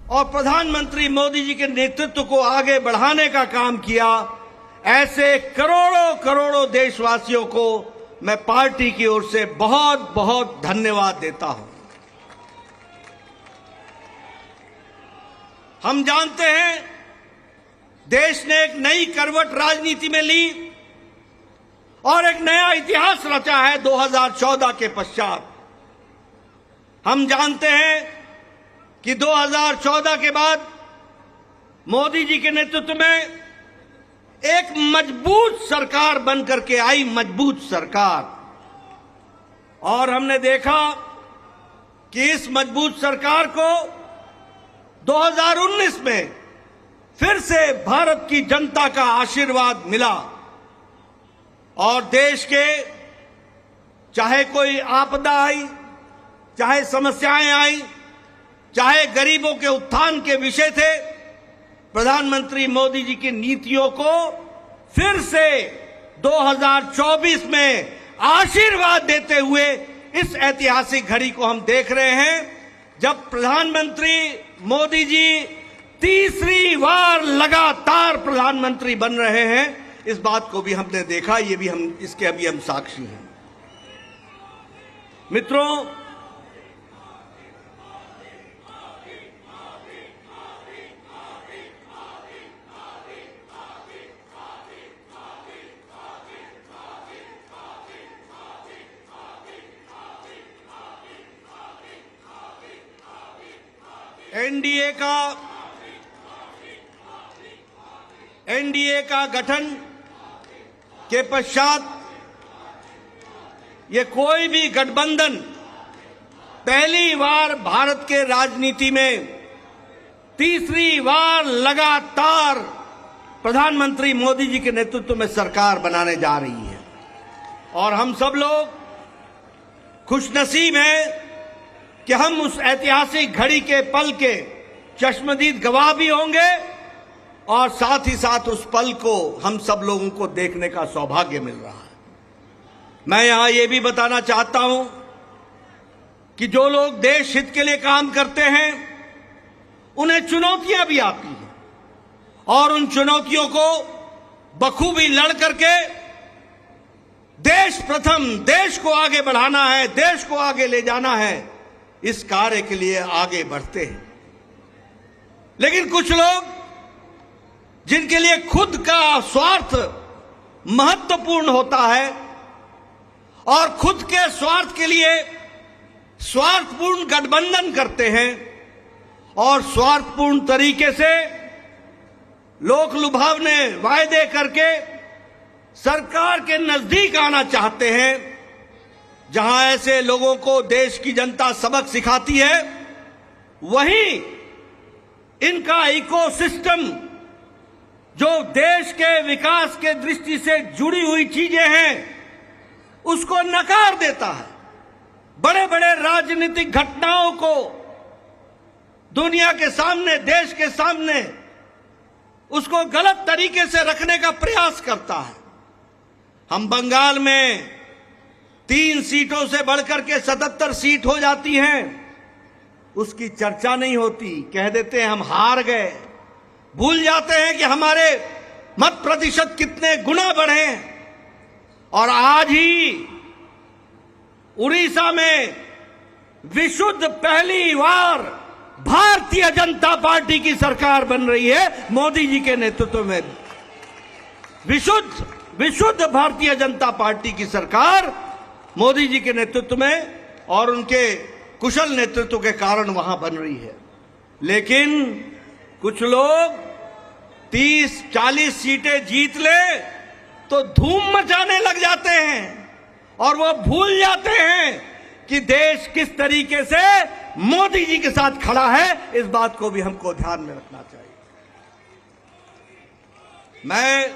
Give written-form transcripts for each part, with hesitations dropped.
और प्रधानमंत्री मोदी जी के नेतृत्व को आगे बढ़ाने का काम किया, ऐसे करोड़ों करोड़ों देशवासियों को मैं पार्टी की ओर से बहुत बहुत धन्यवाद देता हूं। हम जानते हैं देश ने एक नई करवट राजनीति में ली और एक नया इतिहास रचा है 2014 के पश्चात। हम जानते हैं कि 2014 के बाद मोदी जी के नेतृत्व में एक मजबूत सरकार बनकर के आई, मजबूत सरकार। और हमने देखा कि इस मजबूत सरकार को 2019 में फिर से भारत की जनता का आशीर्वाद मिला और देश के चाहे कोई आपदा आई, चाहे समस्याएं आई, चाहे गरीबों के उत्थान के विषय थे, प्रधानमंत्री मोदी जी की नीतियों को फिर से 2024 में आशीर्वाद देते हुए इस ऐतिहासिक घड़ी को हम देख रहे हैं, जब प्रधानमंत्री मोदी जी तीसरी बार लगातार प्रधानमंत्री बन रहे हैं। इस बात को भी हमने देखा, ये भी हम इसके अभी हम साक्षी हैं। मित्रों, एनडीए का गठन के पश्चात ये कोई भी गठबंधन पहली बार भारत के राजनीति में तीसरी बार लगातार प्रधानमंत्री मोदी जी के नेतृत्व में सरकार बनाने जा रही है। और हम सब लोग खुशनसीब हैं कि हम उस ऐतिहासिक घड़ी के पल के चश्मदीद गवाह भी होंगे और साथ ही साथ उस पल को हम सब लोगों को देखने का सौभाग्य मिल रहा है। मैं यहां ये भी बताना चाहता हूं कि जो लोग देश हित के लिए काम करते हैं उन्हें चुनौतियां भी आती हैं और उन चुनौतियों को बखूबी लड़ करके देश प्रथम, देश को आगे बढ़ाना है, देश को आगे ले जाना है, इस कार्य के लिए आगे बढ़ते हैं। लेकिन कुछ लोग जिनके लिए खुद का स्वार्थ महत्वपूर्ण होता है और खुद के स्वार्थ के लिए स्वार्थपूर्ण गठबंधन करते हैं और स्वार्थपूर्ण तरीके से लोक लुभावने वायदे करके सरकार के नजदीक आना चाहते हैं, जहां ऐसे लोगों को देश की जनता सबक सिखाती है, वहीं इनका इकोसिस्टम जो देश के विकास के दृष्टि से जुड़ी हुई चीजें हैं उसको नकार देता है। बड़े बड़े राजनीतिक घटनाओं को दुनिया के सामने, देश के सामने उसको गलत तरीके से रखने का प्रयास करता है। हम बंगाल में 3 सीटों से बढ़कर के 77 सीट हो जाती हैं, उसकी चर्चा नहीं होती, कह देते हैं हम हार गए। भूल जाते हैं कि हमारे मत प्रतिशत कितने गुना बढ़े। और आज ही उड़ीसा में विशुद्ध पहली बार भारतीय जनता पार्टी की सरकार बन रही है मोदी जी के नेतृत्व में। विशुद्ध भारतीय जनता पार्टी की सरकार मोदी जी के नेतृत्व में और उनके कुशल नेतृत्व के कारण वहां बन रही है। लेकिन कुछ लोग 30-40 सीटें जीत ले तो धूम मचाने लग जाते हैं और वो भूल जाते हैं कि देश किस तरीके से मोदी जी के साथ खड़ा है। इस बात को भी हमको ध्यान में रखना चाहिए। मैं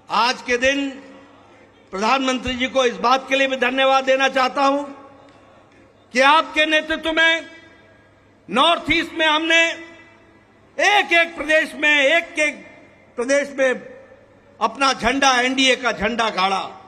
आज के दिन प्रधानमंत्री जी को इस बात के लिए भी धन्यवाद देना चाहता हूं कि आपके नेतृत्व में नॉर्थ ईस्ट में हमने एक एक प्रदेश में अपना झंडा, एनडीए का झंडा गाड़ा।